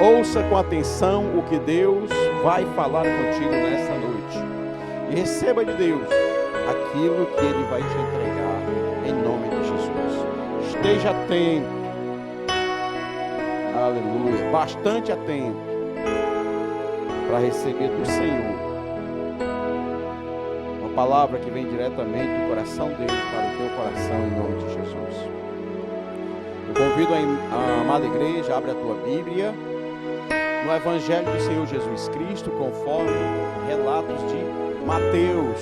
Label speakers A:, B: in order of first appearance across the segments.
A: Ouça com atenção o que Deus vai falar contigo nessa noite. E receba de Deus aquilo que Ele vai te entregar em nome de Jesus. Esteja atento. Aleluia. Bastante atento para receber do Senhor uma palavra que vem diretamente do coração dele para o teu coração em nome de Jesus. Eu convido a amada igreja, abre a tua Bíblia no Evangelho do Senhor Jesus Cristo, conforme relatos de Mateus,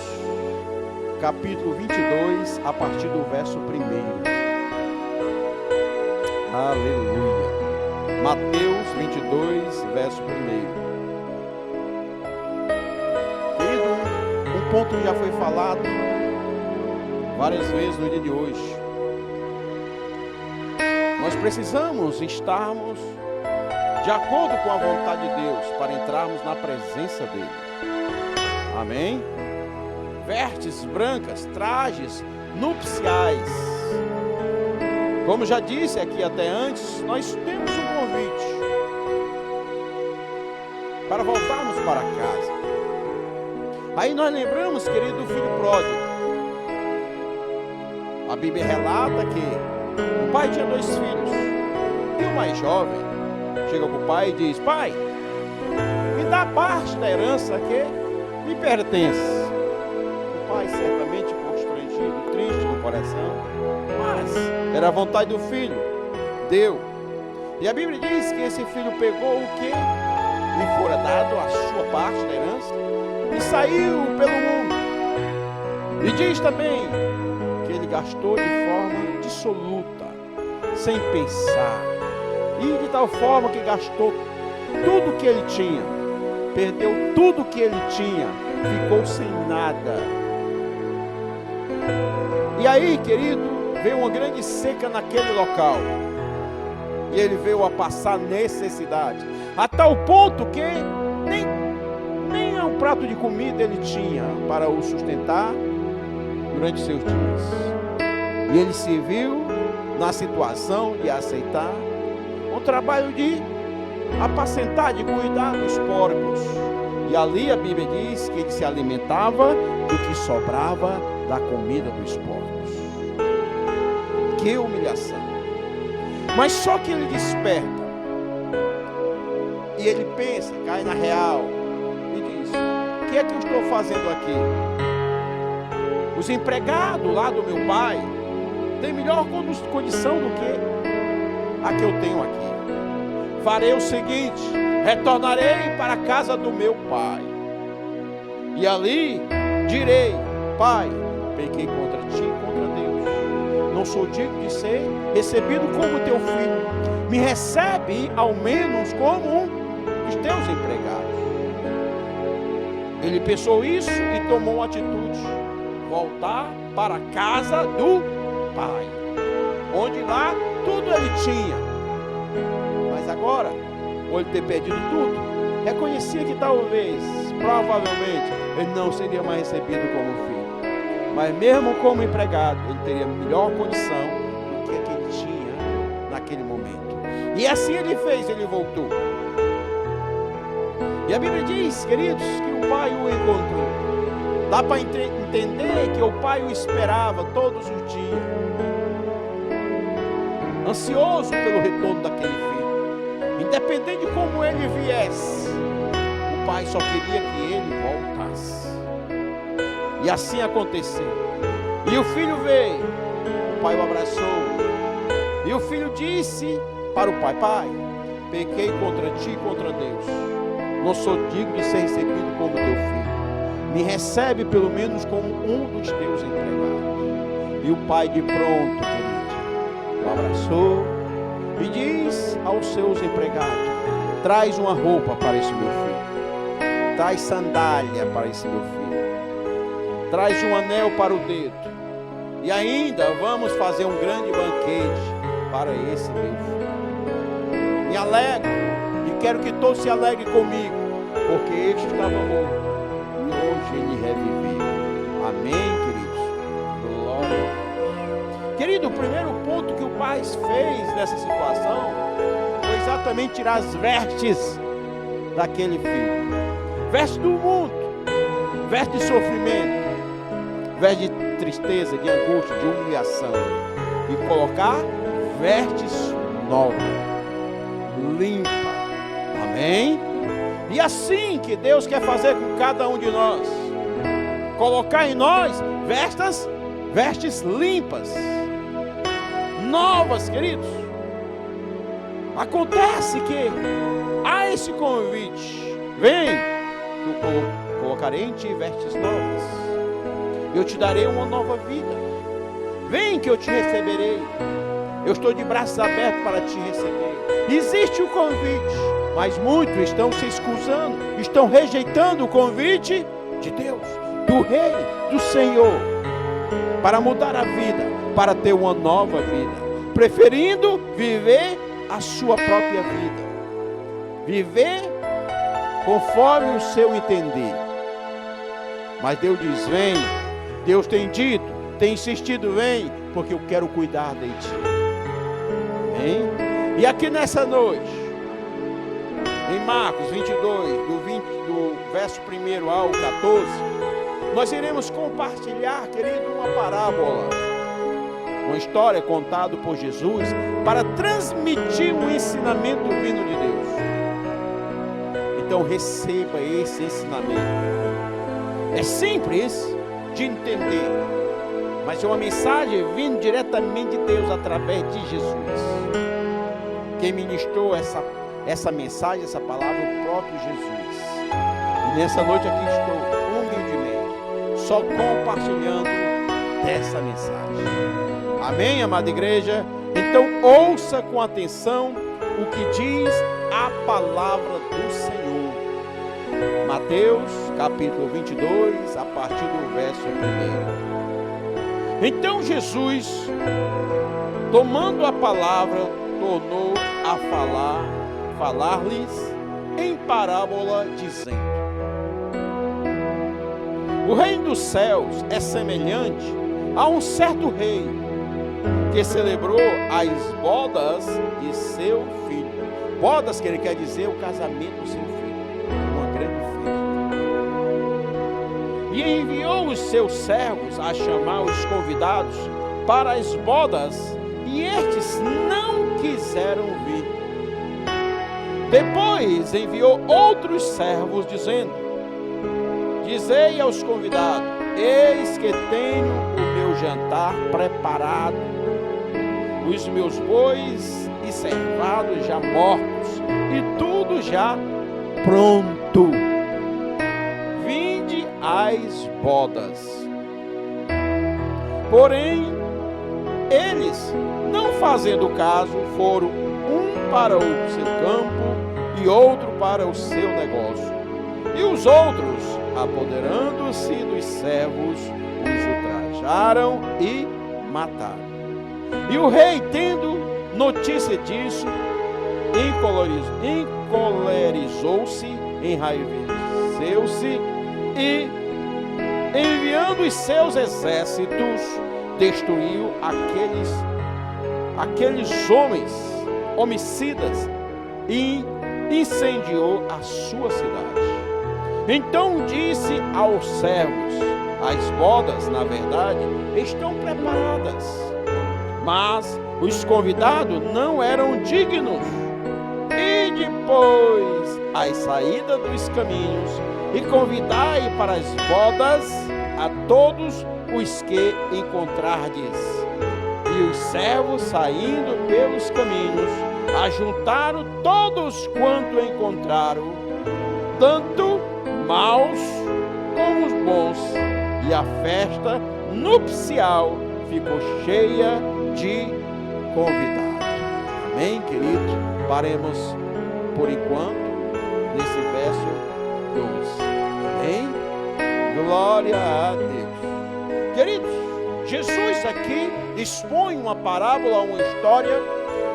A: capítulo 22, a partir do verso 1. Aleluia. Mateus 22, verso 1. Querido, um ponto já foi falado várias vezes no dia de hoje. Nós precisamos estarmos de acordo com a vontade de Deus para entrarmos na presença dele. Amém? Vestes brancas, trajes nupciais. Como já disse aqui até antes, nós temos um convite para voltarmos para casa. Aí nós lembramos, querido, do filho pródigo. A Bíblia relata que o pai tinha 2 filhos. E o mais jovem chega para o pai e diz: pai, me dá parte da herança que me pertence. O pai certamente constrangido, triste no coração, mas era a vontade do filho, deu. E a Bíblia diz que esse filho pegou o que lhe fora dado, a sua parte da herança, e saiu pelo mundo. E diz também que ele gastou de forma dissoluta, sem pensar, e de tal forma que gastou tudo que ele tinha, perdeu tudo que ele tinha, ficou sem nada. E aí, querido, veio uma grande seca naquele local, e ele veio a passar necessidade, a tal ponto que nem um prato de comida ele tinha para o sustentar durante seus dias. E ele se viu na situação de aceitar um trabalho de apacentar, de cuidar dos porcos. E ali a Bíblia diz que ele se alimentava do que sobrava da comida dos porcos. Que humilhação! Mas só que ele desperta e ele pensa, cai na real e diz: o que é que eu estou fazendo aqui? Os empregados lá do meu pai têm melhor condição do que a que eu tenho aqui. Farei o seguinte: retornarei para a casa do meu pai, e ali direi: pai, pequei contra ti e contra Deus, não sou digno de ser recebido como teu filho, me recebe ao menos como um dos teus empregados. Ele pensou isso e tomou uma atitude: voltar para a casa do pai, onde lá tudo ele tinha. Mas agora, por ele ter perdido tudo, reconhecia que talvez, provavelmente, ele não seria mais recebido como filho. Mas mesmo como empregado, ele teria melhor condição do que a que ele tinha naquele momento. E assim ele fez, ele voltou. E a Bíblia diz, queridos, que o pai o encontrou. Dá para entender que o pai o esperava todos os dias, ansioso pelo retorno daquele filho. Independente de como ele viesse, o pai só queria que ele voltasse. E assim aconteceu. E o filho veio, o pai o abraçou, e o filho disse para o pai: pai, pequei contra ti e contra Deus, não sou digno de ser recebido como teu filho, me recebe pelo menos como um dos teus empregados. E o pai, de pronto, querido, o abraçou e diz aos seus empregados: traz uma roupa para esse meu filho, traz sandália para esse meu filho, traz um anel para o dedo, e ainda vamos fazer um grande banquete para esse meu filho. Me alegro e quero que todos se alegrem comigo, porque este estava morto e hoje ele reviveu. Amém, queridos? Glória a Deus. Querido, o primeiro ponto que o pai fez nessa situação foi exatamente tirar as vestes daquele filho. Vestes do mundo, vestes de sofrimento, vestes de tristeza, de angústia, de humilhação. E colocar vestes novas, limpas. Amém? E assim que Deus quer fazer com cada um de nós. Colocar em nós vestes limpas, novas, queridos. Acontece que há esse convite. Vem, que eu colocarei em ti vestes novas. Eu te darei uma nova vida. Vem que eu te receberei. Eu estou de braços abertos para te receber. Existe o convite, mas muitos estão se excusando, estão rejeitando o convite de Deus, do Rei, do Senhor, para mudar a vida, para ter uma nova vida, preferindo viver a sua própria vida, viver conforme o seu entender. Mas Deus diz: vem. Deus tem dito, tem insistido: vem, porque eu quero cuidar de ti. Amém? E aqui nessa noite, em Marcos 22, do verso 1 ao 14, nós iremos compartilhar, querido, uma parábola, uma história contada por Jesus, para transmitir um ensinamento vindo de Deus. Então receba esse ensinamento. É simples de entender, mas é uma mensagem vindo diretamente de Deus através de Jesus. Quem ministrou essa mensagem, essa palavra, o próprio Jesus. E nessa noite aqui estou, humildemente, só compartilhando dessa mensagem. Amém, amada igreja? Então ouça com atenção o que diz a palavra do Senhor. Mateus capítulo 22, a partir do verso 1. Então Jesus, tomando a palavra, tornou a falar-lhes em parábola, dizendo: o reino dos céus é semelhante a um certo rei que celebrou as bodas de seu filho. Bodas, que ele quer dizer o casamento do seu filho, uma grande festa. E enviou os seus servos a chamar os convidados para as bodas, e estes não quiseram vir. Depois enviou outros servos, dizendo: dizei aos convidados: eis que tenho o meu jantar preparado, os meus bois e cevados já mortos, e tudo já pronto. Vinde às bodas. Porém, eles, não fazendo caso, foram um para o seu campo e outro para o seu negócio. E os outros, apoderando-se dos servos, os ultrajaram e mataram. E o rei, tendo notícia disso, encolerizou-se, enraiveceu-se e, enviando os seus exércitos, destruiu aqueles homens homicidas e incendiou a sua cidade. Então disse aos servos: as bodas, na verdade, estão preparadas, mas os convidados não eram dignos. E depois as saídas dos caminhos, e convidai para as bodas a todos os que encontrardes. E os servos, saindo pelos caminhos, ajuntaram todos quanto encontraram, tanto maus como os bons, e a festa nupcial ficou cheia de convidados. Amém, querido? Paremos por enquanto nesse verso 12. Amém? Glória a Deus. Queridos, Jesus aqui expõe uma parábola, uma história,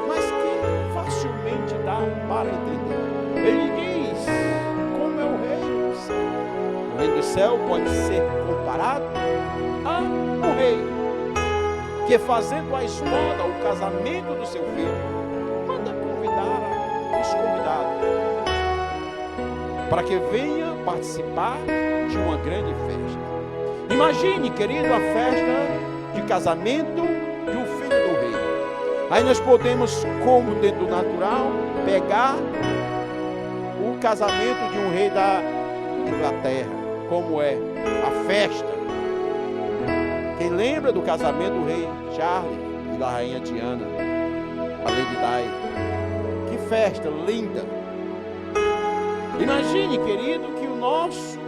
A: mas que facilmente dá para entender. Ele diz como é o reino do céu. O reino do céu pode ser comparado a um rei que, fazendo a esmola, o casamento do seu filho, manda convidar para que venha participar de uma grande festa. Imagine, querido, a festa de casamento de um filho do rei. Aí nós podemos, como dentro do natural, pegar o casamento de um rei da Inglaterra, como é a festa. Quem lembra do casamento do rei Charles e da rainha Diana, a Lady Di? Que festa linda! Imagine, querido, que o nosso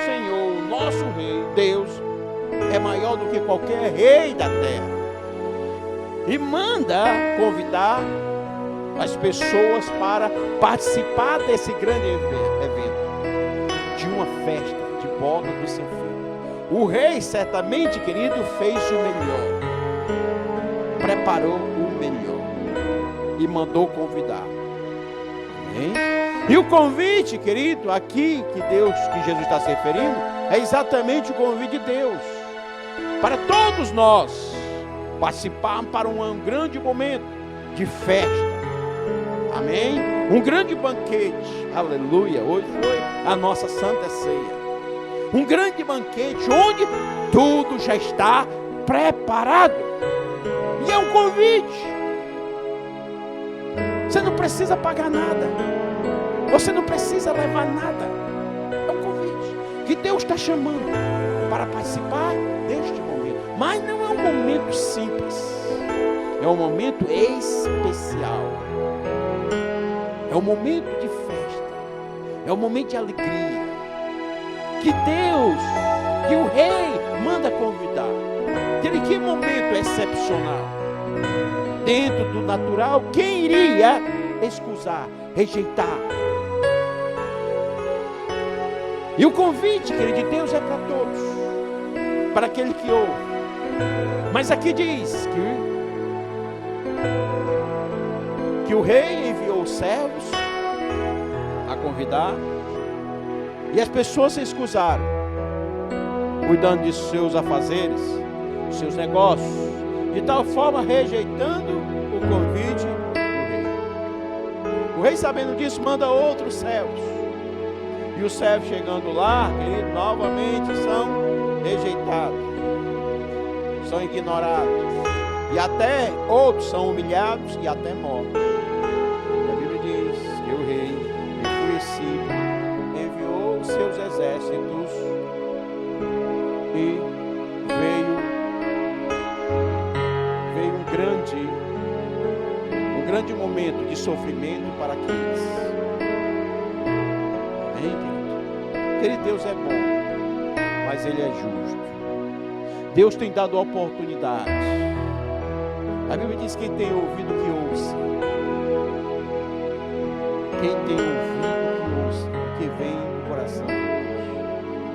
A: Senhor, o nosso rei, Deus, é maior do que qualquer rei da terra. E manda convidar as pessoas para participar desse grande evento, de uma festa de boda do seu filho. O rei certamente, querido, fez o melhor, preparou o melhor e mandou convidar. Amém? E o convite, querido, aqui que Jesus está se referindo, é exatamente o convite de Deus para todos nós participarmos para um grande momento de festa. Amém? Um grande banquete. Aleluia. Hoje foi a nossa Santa Ceia. Um grande banquete onde tudo já está preparado. E é um convite. Você não precisa pagar nada. Você não precisa levar nada. É um convite que Deus está chamando para participar deste momento. Mas não é um momento simples. É um momento especial. É um momento de festa. É um momento de alegria. Que Deus, que o rei manda convidar. Que momento excepcional. Dentro do natural, quem iria excusar, rejeitar? E o convite, querido, de Deus é para todos. Para aquele que ouve. Mas aqui diz que o rei enviou os servos a convidar. E as pessoas se excusaram, cuidando de seus afazeres, seus negócios, de tal forma rejeitando o convite do rei. O rei, sabendo disso, manda outros servos. E os servos chegando lá, querido, novamente são rejeitados, são ignorados. E até outros são humilhados e até mortos. E a Bíblia diz que o rei, enfurecido, enviou seus exércitos e veio um grande momento de sofrimento para aqueles. Amém, querido? Querido, Deus é bom, mas Ele é justo. Deus tem dado oportunidades. A Bíblia diz: quem tem ouvido, que ouça. Quem tem ouvido, que ouça. O que vem no coração de Deus.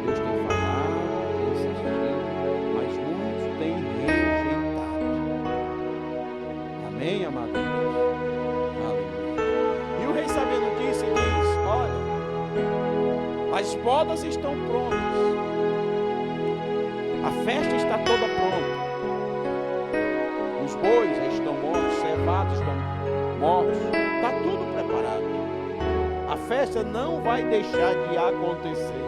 A: Deus tem falado, tem insistido, mas muitos têm rejeitado. Amém, amado Deus? Aleluia. E o rei, sabendo disso, diz: olha, as bodas estão prontas. A festa está toda pronta. Os bois estão mortos, cevados estão mortos. Está tudo preparado. A festa não vai deixar de acontecer.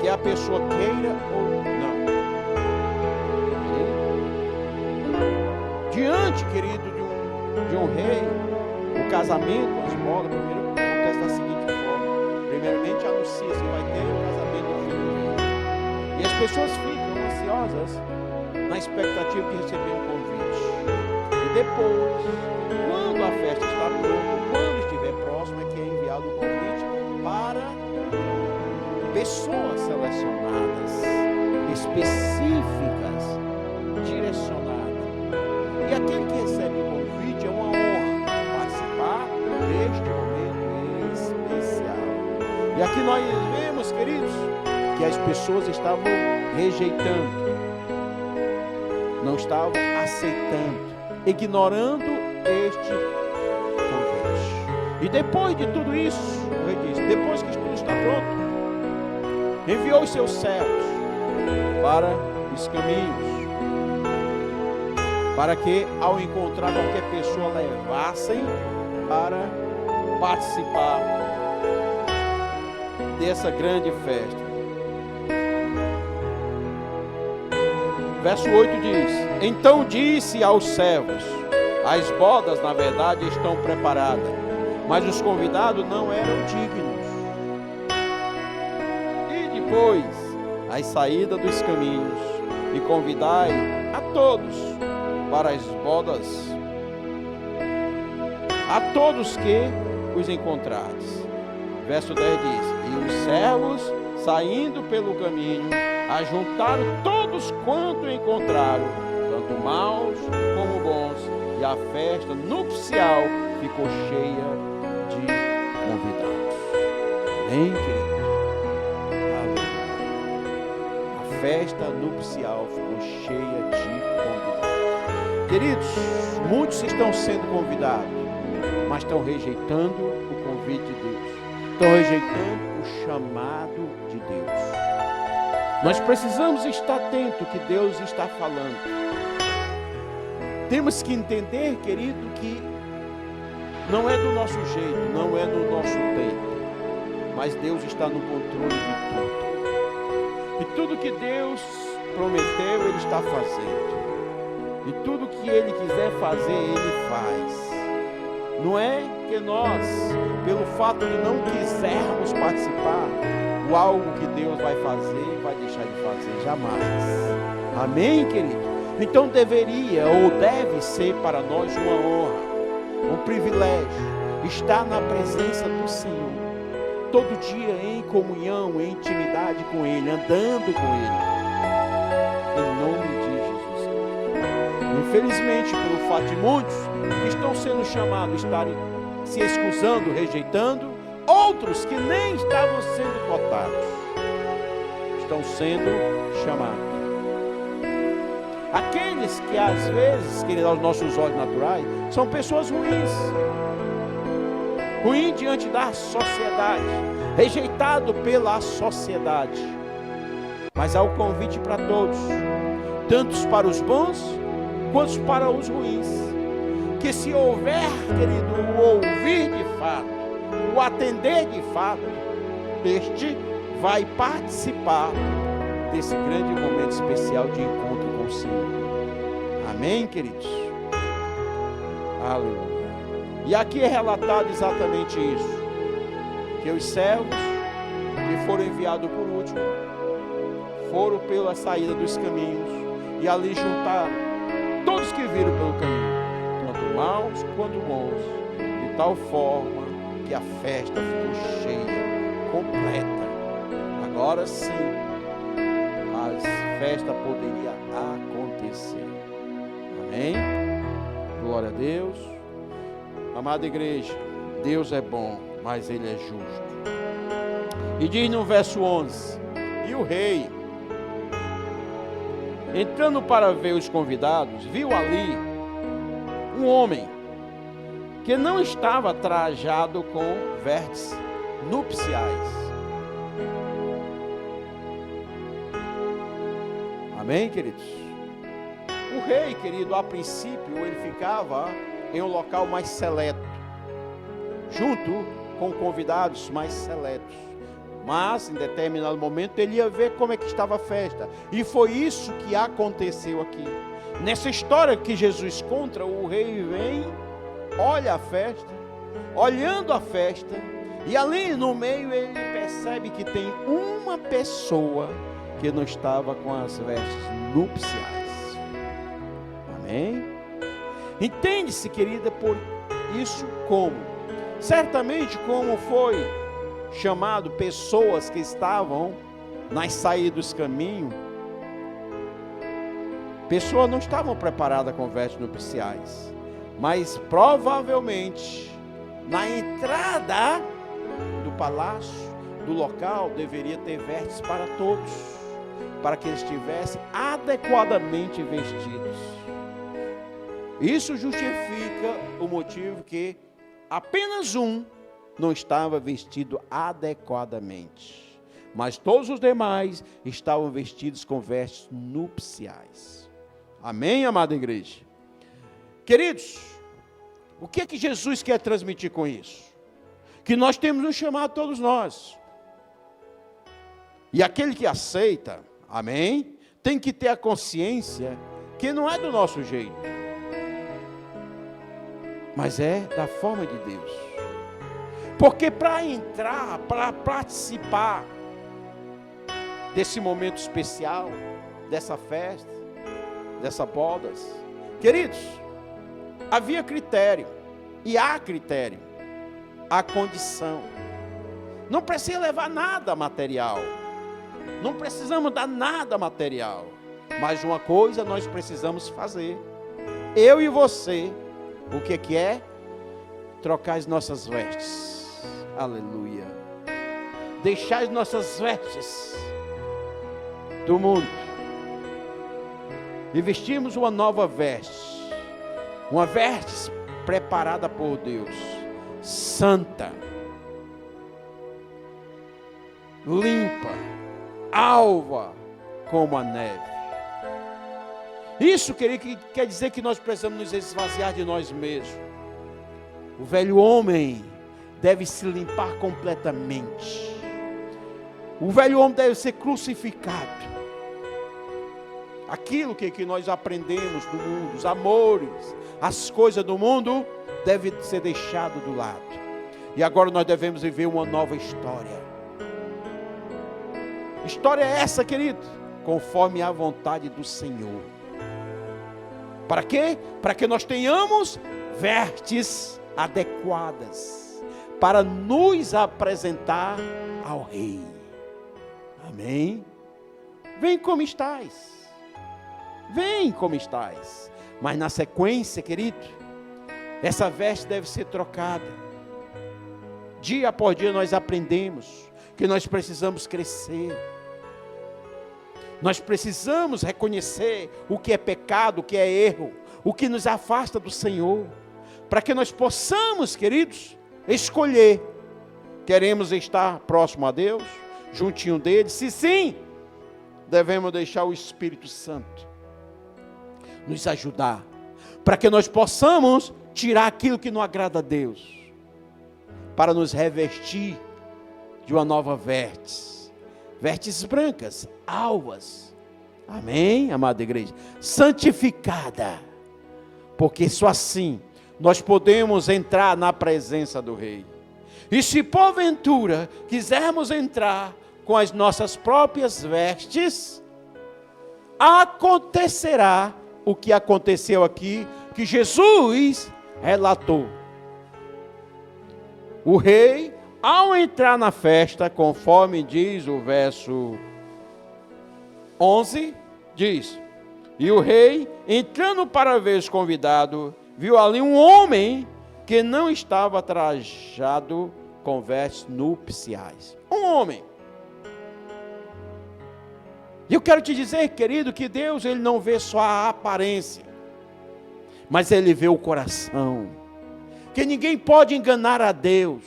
A: Quer a pessoa queira ou não. Diante, querido, de um rei, o casamento, as bodas, primeiro acontece da seguinte forma. Primeiramente anuncia se vai ter o casamento do filho do rei. E as pessoas ficam ansiosas na expectativa de receber um convite. E depois, quando a festa está pronta, quando estiver próximo, é que é enviado o convite para pessoas selecionadas, específicas, direcionadas. E aquele que recebe o convite é uma honra participar deste momento especial. E aqui nós vemos, queridos, que as pessoas estavam rejeitando, não estavam aceitando, ignorando este convite. E depois de tudo isso, o rei diz: depois que tudo está pronto, enviou os seus servos para os caminhos, para que ao encontrar qualquer pessoa levassem para participar dessa grande festa. Verso 8 diz: então disse aos servos: as bodas, na verdade, estão preparadas, mas os convidados não eram dignos. E depois, as saídas dos caminhos, e convidai a todos para as bodas, a todos que os encontrares. Verso 10 diz: e os servos, saindo pelo caminho, ajuntaram todos quanto encontraram, tanto maus como bons, e a festa nupcial ficou cheia de convidados. Amém, querido? A festa nupcial ficou cheia de convidados. Queridos, muitos estão sendo convidados, mas estão rejeitando o convite de Deus. Estão rejeitando o chamado de Deus. Nós precisamos estar atentos ao que Deus está falando. Temos que entender, querido, que não é do nosso jeito, não é no nosso tempo, mas Deus está no controle de tudo. E tudo que Deus prometeu, Ele está fazendo. E tudo que Ele quiser fazer, Ele faz. Não é que nós, pelo fato de não quisermos participar, o algo que Deus vai fazer, vai deixar de fazer, jamais. Amém, querido? Então deveria ou deve ser para nós uma honra, um privilégio, estar na presença do Senhor, todo dia em comunhão, em intimidade com Ele, andando com Ele, em nome de Jesus. Infelizmente, pelo fato de muitos que estão sendo chamados, estarem se excusando, rejeitando, outros que nem estavam sendo cotados, estão sendo chamados. Aqueles que às vezes, queridos, aos nossos olhos naturais, são pessoas ruins, ruins diante da sociedade, rejeitado pela sociedade. Mas há o convite para todos, tanto para os bons quanto para os ruins, que se houver, querido, o ouvir de fato, o atender de fato, este vai participar desse grande momento especial de encontro com o Senhor. Amém, queridos? Aleluia. E aqui é relatado exatamente isso, que os servos que foram enviados por último, foram pela saída dos caminhos, e ali juntaram todos que viram pelo caminho, tanto maus quanto bons, de tal forma que a festa ficou cheia, completa. Agora sim, a festa poderia acontecer. Amém? Glória a Deus. Amada igreja, Deus é bom, mas Ele é justo. E diz no verso 11: e o rei, entrando para ver os convidados, viu ali um homem que não estava trajado com vestes nupciais. Amém, queridos? O rei, querido, a princípio, ele ficava em um local mais seleto, junto com convidados mais seletos. Mas, em determinado momento, ele ia ver como é que estava a festa. E foi isso que aconteceu aqui. Nessa história que Jesus conta, o rei vem, olha a festa, olhando a festa, e ali no meio ele percebe que tem uma pessoa que não estava com as vestes nupciais. Amém? Entende-se, querida, por isso como? Certamente como foi chamado pessoas que estavam nas saídas do caminho, pessoas não estavam preparadas com vestes nupciais, mas provavelmente na entrada do palácio, do local, deveria ter vestes para todos, para que eles estivessem adequadamente vestidos. Isso justifica o motivo que apenas um não estava vestido adequadamente, mas todos os demais estavam vestidos com vestes nupciais. Amém, amada igreja? Queridos, o que é que Jesus quer transmitir com isso? Que nós temos um chamado, todos nós, E aquele que aceita, amém, tem que ter a consciência que não é do nosso jeito, mas é da forma de Deus. Porque para entrar, para participar desse momento especial, dessa festa, dessas bodas, queridos, havia critério, e há critério, há condição. Não precisa levar nada material, não precisamos dar nada material, mas uma coisa nós precisamos fazer, eu e você, o que é? Trocar as nossas vestes, aleluia, deixar as nossas vestes do mundo, e vestirmos uma nova veste, uma veste preparada por Deus, santa, limpa, alva como a neve. Isso quer dizer que nós precisamos nos esvaziar de nós mesmos. O velho homem deve se limpar completamente. O velho homem deve ser crucificado. Aquilo que nós aprendemos do mundo, os amores, as coisas do mundo, deve ser deixado do lado. E agora nós devemos viver uma nova história. História é essa, querido? Conforme a vontade do Senhor. Para quê? Para que nós tenhamos vestes adequadas para nos apresentar ao Rei. Amém? Vem como estás. Vem como estás. Mas na sequência, querido, essa veste deve ser trocada. Dia após dia nós aprendemos que nós precisamos crescer. Nós precisamos reconhecer o que é pecado, o que é erro, o que nos afasta do Senhor, para que nós possamos, queridos, escolher. Queremos estar próximo a Deus, juntinho dele? Se sim, devemos deixar o Espírito Santo nos ajudar, para que nós possamos tirar aquilo que não agrada a Deus, para nos revestir de uma nova vestes brancas, alvas, amém, amada igreja, santificada, porque só assim nós podemos entrar na presença do Rei. E se porventura quisermos entrar com as nossas próprias vestes, acontecerá o que aconteceu aqui, que Jesus relatou. O rei, ao entrar na festa, conforme diz o verso 11, diz: e o rei, entrando para ver os convidados, viu ali um homem que não estava trajado com vestes nupciais. Um homem. E eu quero te dizer, querido, que Deus, Ele não vê só a aparência, mas Ele vê o coração. Que ninguém pode enganar a Deus.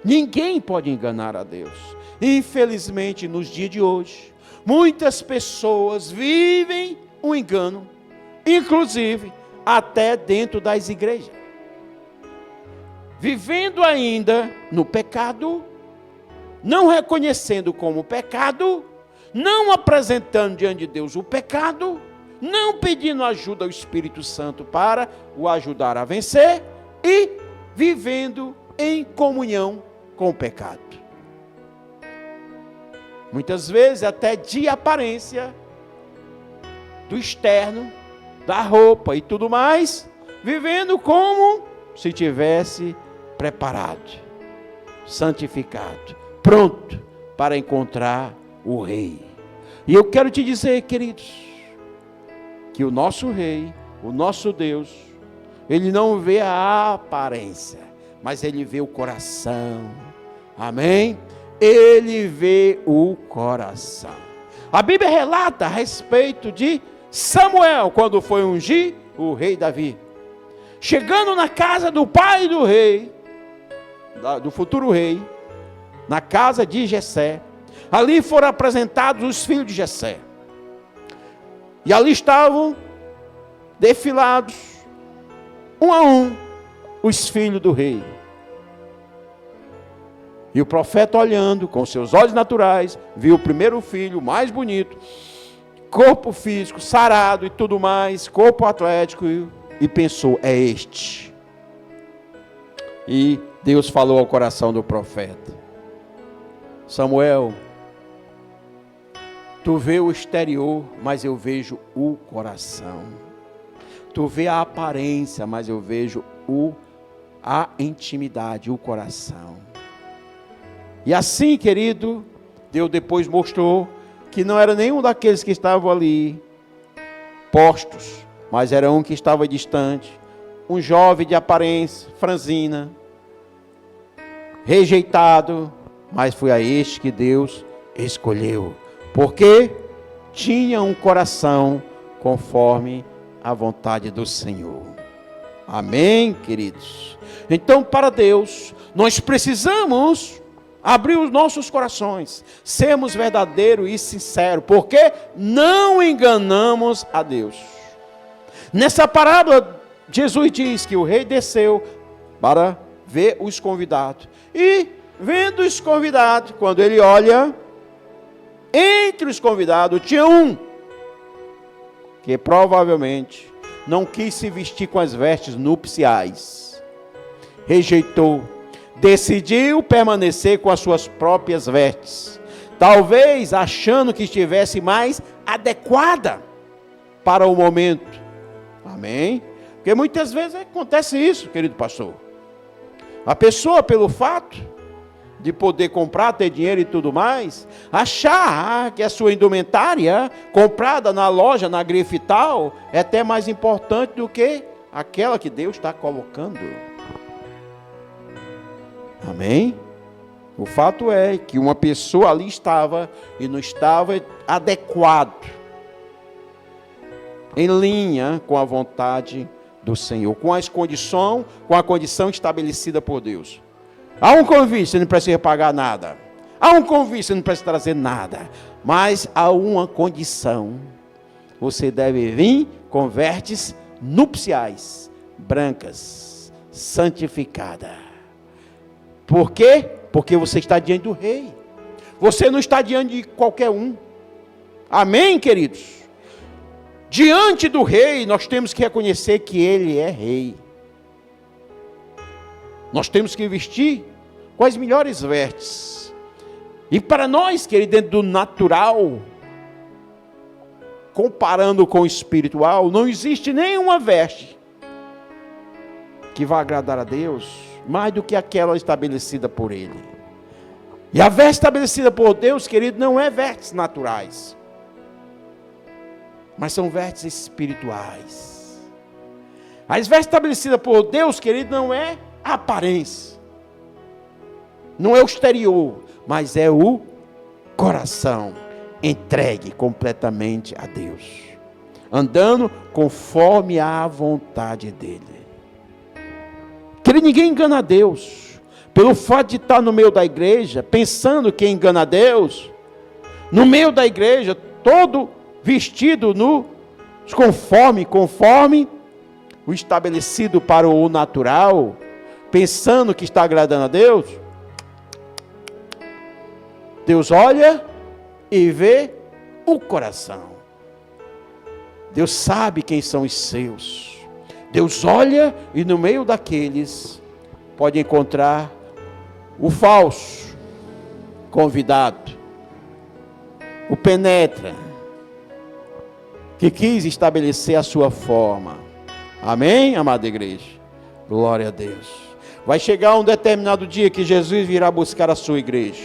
A: Ninguém pode enganar a Deus. Infelizmente, nos dias de hoje, muitas pessoas vivem um engano, inclusive até dentro das igrejas, vivendo ainda no pecado, não reconhecendo como pecado, não apresentando diante de Deus o pecado, não pedindo ajuda ao Espírito Santo para o ajudar a vencer e vivendo em comunhão com o pecado. Muitas vezes até de aparência, do externo, da roupa e tudo mais, vivendo como se tivesse preparado, santificado, pronto para encontrar o Rei. E eu quero te dizer, queridos, que o nosso Rei, o nosso Deus, Ele não vê a aparência, mas Ele vê o coração. Amém? Ele vê o coração. A Bíblia relata a respeito de Samuel, quando foi ungir o rei Davi. Chegando na casa do pai do rei, do futuro rei, na casa de Jessé, ali foram apresentados os filhos de Jessé. E ali estavam defilados, um a um, os filhos do rei. E o profeta, olhando com seus olhos naturais, viu o primeiro filho, mais bonito, corpo físico, sarado e tudo mais, corpo atlético, e pensou, é este. E Deus falou ao coração do profeta: Samuel, tu vê o exterior, mas eu vejo o coração. Tu vê a aparência, mas eu vejo a intimidade, o coração. E assim, querido, Deus depois mostrou que não era nenhum daqueles que estavam ali postos, mas era um que estava distante, um jovem de aparência franzina, rejeitado, mas foi a este que Deus escolheu, porque tinha um coração conforme a vontade do Senhor. Amém, queridos? Então, para Deus, nós precisamos abrir os nossos corações, sermos verdadeiros e sinceros, porque não enganamos a Deus. Nessa parábola, Jesus diz que o rei desceu para ver os convidados, e vendo os convidados, quando ele olha, entre os convidados tinha um que provavelmente não quis se vestir com as vestes nupciais, rejeitou, decidiu permanecer com as suas próprias vestes, talvez achando que estivesse mais adequada para o momento. Amém? Porque muitas vezes acontece isso, querido pastor. A pessoa, pelo fato de poder comprar, ter dinheiro e tudo mais, achar que a sua indumentária comprada na loja, na grife tal, é até mais importante do que aquela que Deus está colocando. Amém? O fato é que uma pessoa ali estava e não estava adequado, em linha com a vontade do Senhor, com a condição estabelecida por Deus. Há um convite, você não precisa pagar nada. Há um convite, você não precisa trazer nada. Mas há uma condição. Você deve vir com vestes nupciais, brancas, santificadas. Por quê? Porque você está diante do rei. Você não está diante de qualquer um. Amém, queridos? Diante do rei, nós temos que reconhecer que ele é rei. Nós temos que vestir com as melhores vestes. E para nós, querido, dentro do natural, comparando com o espiritual, não existe nenhuma veste que vá agradar a Deus mais do que aquela estabelecida por Ele. E a veste estabelecida por Deus, querido, não é vestes naturais, mas são vestes espirituais. As vestes estabelecidas por Deus, querido, não é a aparência, não é o exterior, mas é o coração entregue completamente a Deus, andando conforme a vontade dele. Querido, ninguém engana a Deus pelo fato de estar no meio da igreja, pensando que engana a Deus, no meio da igreja, todo vestido conforme o estabelecido para o natural, pensando que está agradando a Deus. Deus olha e vê o coração. Deus sabe quem são os seus. Deus olha e no meio daqueles pode encontrar o falso convidado, o penetra, que quis estabelecer a sua forma. Amém, amada igreja? Glória a Deus. Vai chegar um determinado dia que Jesus virá buscar a sua igreja.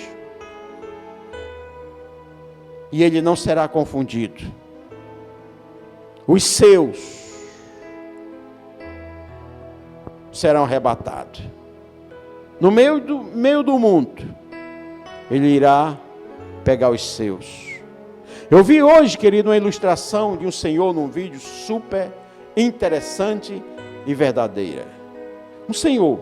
A: E ele não será confundido. Os seus serão arrebatados. No meio do mundo, ele irá pegar os seus. Eu vi hoje, querido, uma ilustração de um senhor num vídeo super interessante e verdadeira. Um senhor.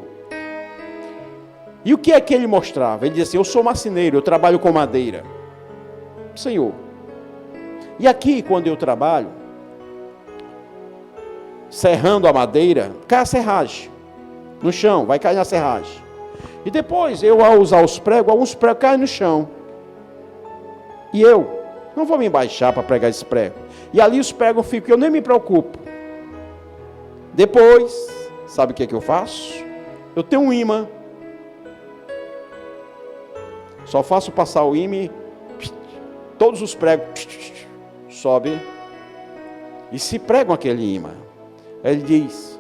A: E o que é que ele mostrava? Ele dizia assim: eu sou marceneiro, eu trabalho com madeira. Senhor. E aqui, quando eu trabalho, serrando a madeira, cai a serragem no chão, vai cair na serragem. E depois, eu ao usar os pregos, alguns pregos caem no chão. E eu não vou me baixar para pregar esse prego. E ali os pregos ficam, eu nem me preocupo. Depois, sabe o que eu faço? Eu tenho um imã. Só faço passar o imã, todos os pregos sobe e se pregam aquele imã. Ele diz: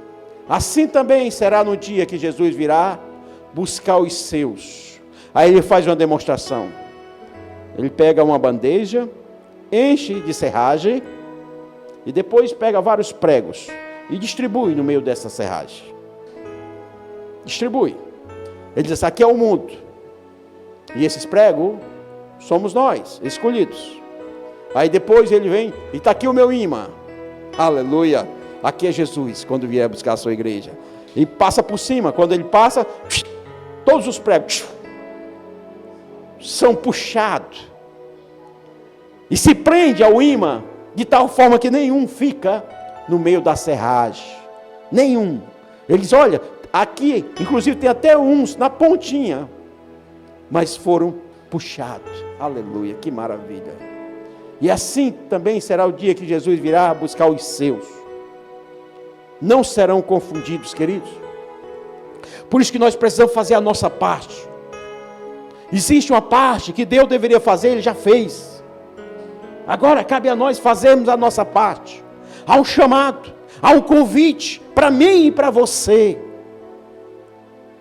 A: assim também será no dia que Jesus virá buscar os seus. Aí ele faz uma demonstração. Ele pega uma bandeja, enche de serragem e depois pega vários pregos e distribui no meio dessa serragem. Distribui. Ele diz: aqui é o mundo. E esses pregos somos nós, escolhidos. Aí depois ele vem e está aqui o meu imã. Aleluia. Aqui é Jesus quando vier buscar a sua igreja. E passa por cima. Quando ele passa, todos os pregos são puxados. E se prende ao imã de tal forma que nenhum fica no meio da serragem. Nenhum. Eles, olha, aqui, inclusive tem até uns na pontinha, mas foram puxados. Aleluia, que maravilha. E assim também será o dia que Jesus virá buscar os seus. Não serão confundidos, queridos. Por isso que nós precisamos fazer a nossa parte. Existe uma parte que Deus deveria fazer, Ele já fez. Agora cabe a nós fazermos a nossa parte. Há um chamado, há um convite para mim e para você.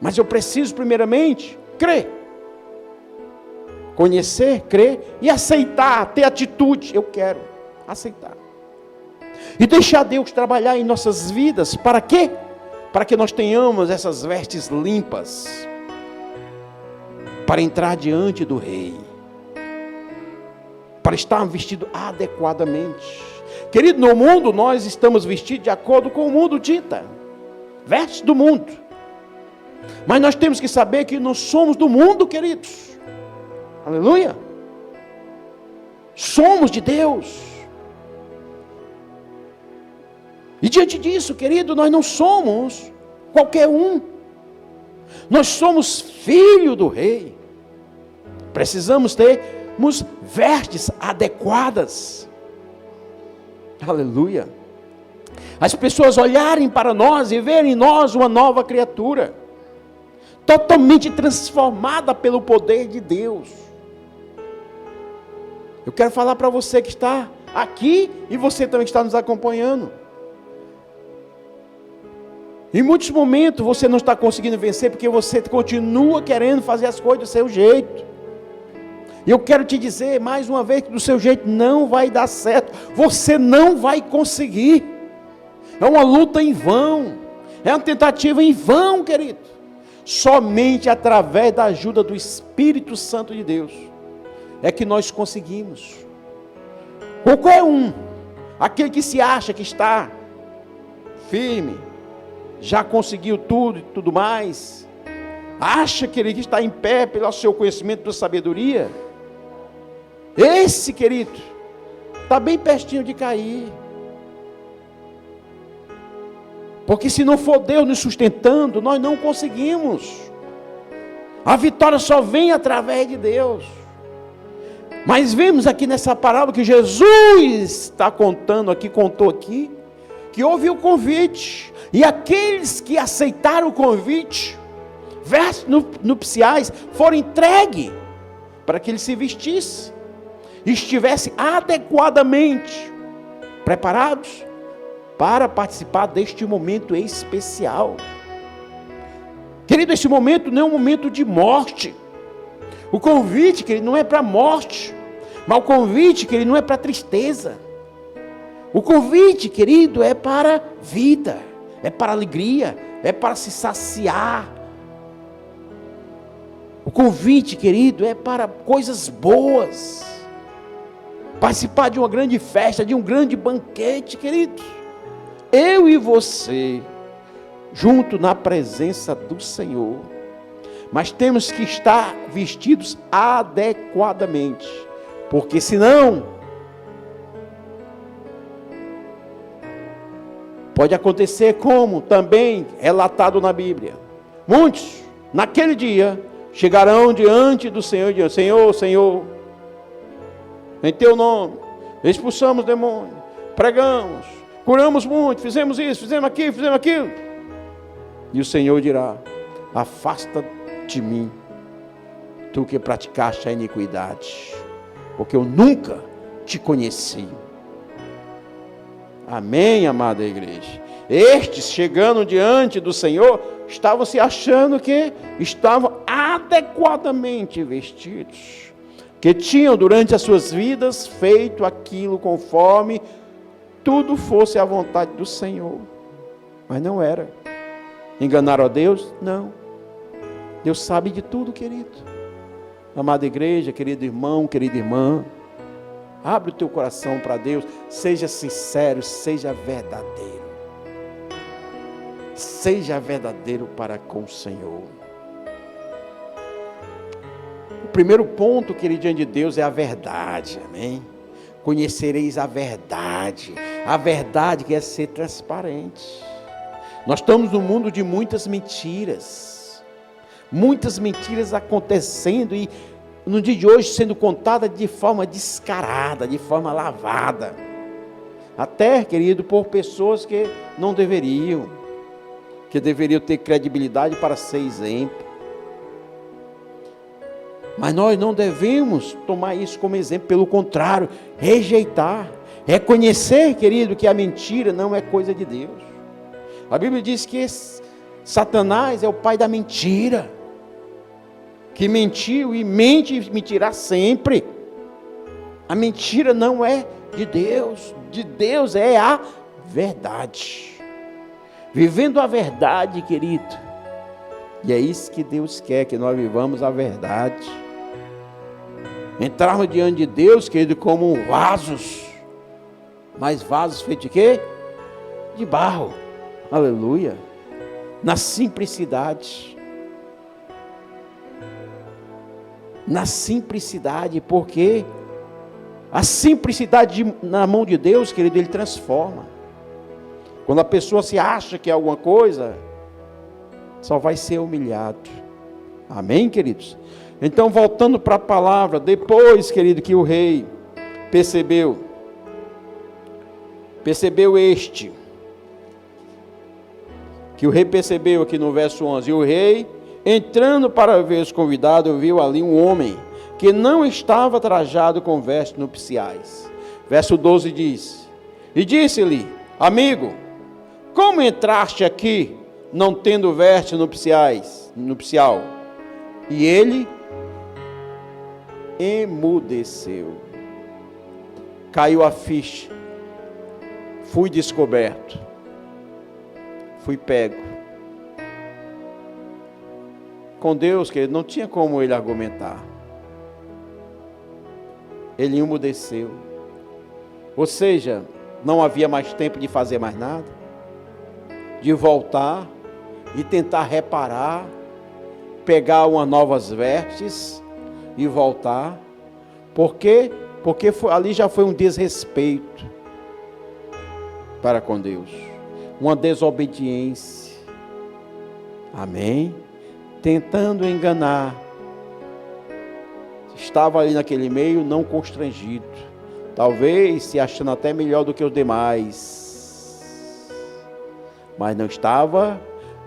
A: Mas eu preciso primeiramente crer. Conhecer, crer e aceitar, ter atitude. Eu quero aceitar. E deixar Deus trabalhar em nossas vidas. Para quê? Para que nós tenhamos essas vestes limpas. Para entrar diante do Rei. Para estar vestido adequadamente. Querido, no mundo nós estamos vestidos de acordo com o mundo dita. Vestes do mundo. Mas nós temos que saber que nós somos do mundo, queridos. Aleluia. Somos de Deus. E diante disso, querido, nós não somos qualquer um. Nós somos filho do Rei. Precisamos termos vestes adequadas. Aleluia. As pessoas olharem para nós e verem em nós uma nova criatura. Totalmente transformada pelo poder de Deus. Eu quero falar para você que está aqui e você também que está nos acompanhando. Em muitos momentos você não está conseguindo vencer porque você continua querendo fazer as coisas do seu jeito. E eu quero te dizer mais uma vez que do seu jeito não vai dar certo. Você não vai conseguir. É uma luta em vão. É uma tentativa em vão, querido. Somente através da ajuda do Espírito Santo de Deus é que nós conseguimos. Qualquer um, aquele que se acha que está firme, já conseguiu tudo e tudo mais, acha que ele está em pé pelo seu conhecimento da sabedoria, esse, querido, está bem pertinho de cair. Porque se não for Deus nos sustentando, nós não conseguimos. A vitória só vem através de Deus. Mas vemos aqui nessa parábola que Jesus está contando aqui, contou aqui, que houve o convite. E aqueles que aceitaram o convite, vestes nupciais, foram entregues para que ele se vestisse. E estivesse adequadamente preparados para participar deste momento especial. Querido, esse momento não é um momento de morte. O convite, querido, não é para morte. Mas o convite, querido, não é para tristeza. O convite, querido, é para vida. É para alegria. É para se saciar. O convite, querido, é para coisas boas. Participar de uma grande festa, de um grande banquete, querido. Eu e você, junto na presença do Senhor. Mas temos que estar vestidos adequadamente. Porque senão, pode acontecer como também relatado na Bíblia. Muitos naquele dia, chegarão diante do Senhor e dirão: Senhor, Senhor, em teu nome, expulsamos demônios, pregamos, curamos muito, fizemos isso, fizemos aquilo. E o Senhor dirá: afasta de mim, tu que praticaste a iniquidade, porque eu nunca te conheci. Amém, amada igreja? Estes, chegando diante do Senhor, estavam se achando que estavam adequadamente vestidos, que tinham durante as suas vidas feito aquilo conforme tudo fosse a vontade do Senhor. Mas não era. Enganaram a Deus? Não. Deus sabe de tudo, querido. Amada igreja, querido irmão, querida irmã, abre o teu coração para Deus, seja sincero, seja verdadeiro. Seja verdadeiro para com o Senhor. O primeiro ponto, querido, diante de Deus é a verdade, amém? Conhecereis a verdade que é ser transparente. Nós estamos num mundo de muitas mentiras acontecendo e no dia de hoje sendo contada de forma descarada, de forma lavada, até, querido, por pessoas que não deveriam, que deveriam ter credibilidade para ser exemplo. Mas nós não devemos tomar isso como exemplo, pelo contrário, rejeitar, reconhecer, querido, que a mentira não é coisa de Deus. A Bíblia diz que Satanás é o pai da mentira, que mentiu e mente e mentirá sempre. A mentira não é de Deus é a verdade. Vivendo a verdade, querido, e é isso que Deus quer, que nós vivamos a verdade. Entrarmos diante de Deus, querido, como vasos, mas vasos feitos de quê? De barro, aleluia, na simplicidade, porque a simplicidade na mão de Deus, querido, Ele transforma. Quando a pessoa se acha que é alguma coisa, só vai ser humilhado. Amém, queridos? Então, voltando para a palavra, depois, querido, que o rei percebeu que o rei percebeu aqui no verso 11, e o rei, entrando para ver os convidados, viu ali um homem que não estava trajado com vestes nupciais. Verso 12 diz, e disse-lhe: amigo, como entraste aqui, não tendo vestes nupcial? E ele emudeceu. Caiu a ficha. Fui descoberto. Fui pego. Com Deus, querido, não tinha como ele argumentar. Ele emudeceu. Ou seja, não havia mais tempo de fazer mais nada, de voltar e tentar reparar, pegar umas novas vestes e voltar. Por quê? Porque ali já foi um desrespeito para com Deus, uma desobediência. Amém? Tentando enganar. Estava ali naquele meio não constrangido, talvez se achando até melhor do que os demais, mas não estava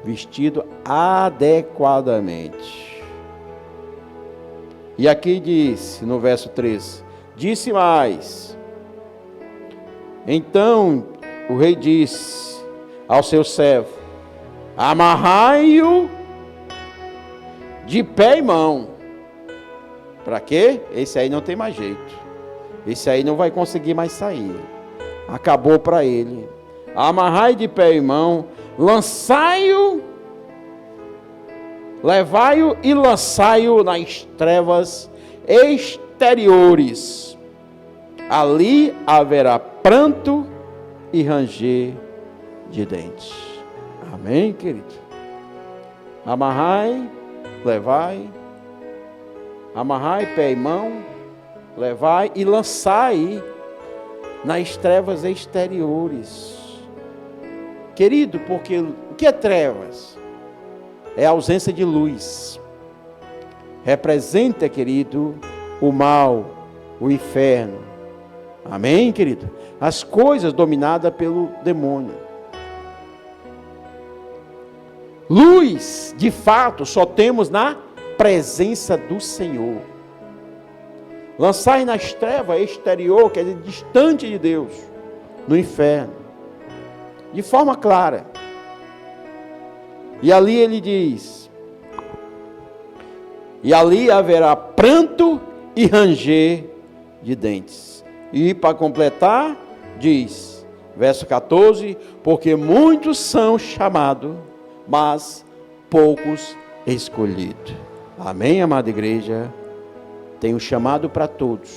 A: vestido adequadamente. E aqui diz, no verso 13, disse mais, então o rei disse ao seu servo: amarrai-o de pé e mão. Para quê? Esse aí não tem mais jeito. Esse aí não vai conseguir mais sair. Acabou para ele. Amarrai de pé e mão, lançai-o, levai-o e lançai-o nas trevas exteriores. Ali haverá pranto e ranger de dentes. Amém, querido? Amarrai, levai, amarrai pé e mão, levai e lançai nas trevas exteriores. Querido, porque o que é trevas? é a ausência de luz. Representa, querido, o mal, o inferno. Amém, querido? As coisas dominadas pelo demônio. Luz, de fato, só temos na presença do Senhor. Lançai nas trevas exterior, quer dizer, distante de Deus, no inferno, de forma clara. E ali ele diz: e ali haverá pranto e ranger de dentes. E para completar, diz, verso 14: porque muitos são chamados, mas poucos escolhidos. Amém, amada igreja? Tem um chamado para todos.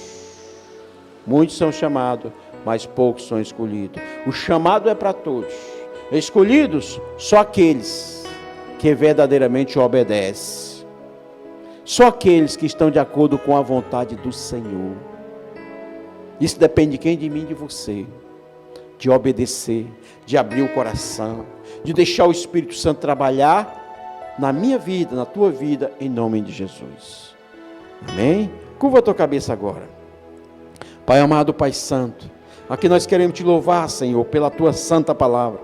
A: Muitos são chamados, mas poucos são escolhidos. O chamado é para todos. Escolhidos, só aqueles que verdadeiramente obedecem. Só aqueles que estão de acordo com a vontade do Senhor. Isso depende de quem? De mim e de você. De obedecer, de abrir o coração, de deixar o Espírito Santo trabalhar na minha vida, na tua vida, em nome de Jesus. Amém? Curva a tua cabeça agora. Pai amado, Pai santo, aqui nós queremos te louvar, Senhor, pela tua santa palavra.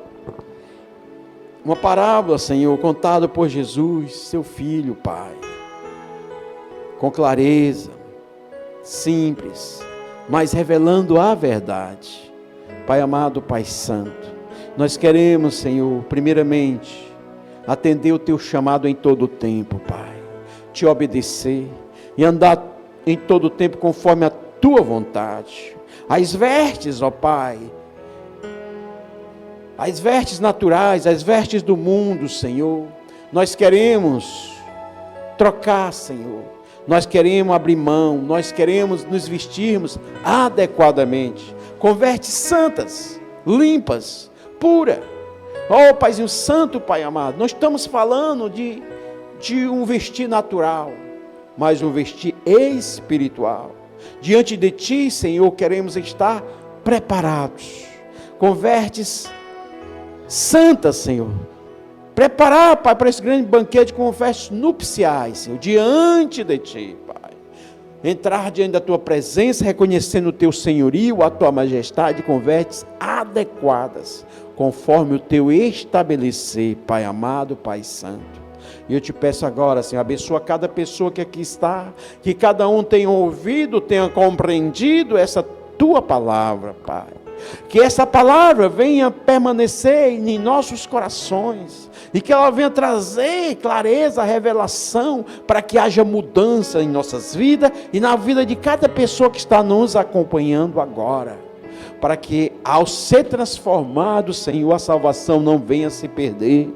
A: Uma parábola, Senhor, contada por Jesus, seu Filho, Pai. Com clareza, simples, mas revelando a verdade. Pai amado, Pai santo, nós queremos, Senhor, primeiramente, atender o teu chamado em todo o tempo, Pai. Te obedecer e andar em todo o tempo conforme a tua vontade. As vestes, ó Pai, as vestes naturais, as vestes do mundo, Senhor, nós queremos trocar, Senhor. Nós queremos abrir mão, nós queremos nos vestirmos adequadamente, com vestes santas, limpas, puras. Oh, Paizinho Santo, Pai amado, nós estamos falando de um vestir natural, mas um vestir espiritual. Diante de Ti, Senhor, queremos estar preparados, com vestes santas, Senhor. Preparar, Pai, para esse grande banquete com vestes nupciais, Senhor, diante de Ti, Pai. Entrar diante da Tua presença, reconhecendo o Teu senhorio, a Tua majestade, com vestes adequadas, conforme o Teu estabelecer, Pai amado, Pai santo. E eu te peço agora, Senhor, abençoa cada pessoa que aqui está, que cada um tenha ouvido, tenha compreendido essa Tua palavra, Pai. Que essa palavra venha permanecer em nossos corações, e que ela venha trazer clareza, revelação, para que haja mudança em nossas vidas, e na vida de cada pessoa que está nos acompanhando agora. Para que ao ser transformado, Senhor, a salvação não venha se perder,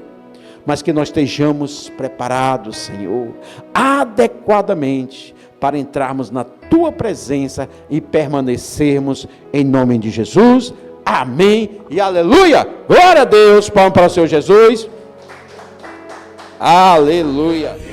A: mas que nós estejamos preparados, Senhor, adequadamente, para entrarmos na Tua presença e permanecermos em nome de Jesus. Amém e aleluia. Glória a Deus. Palmas para o Senhor Jesus. Aleluia.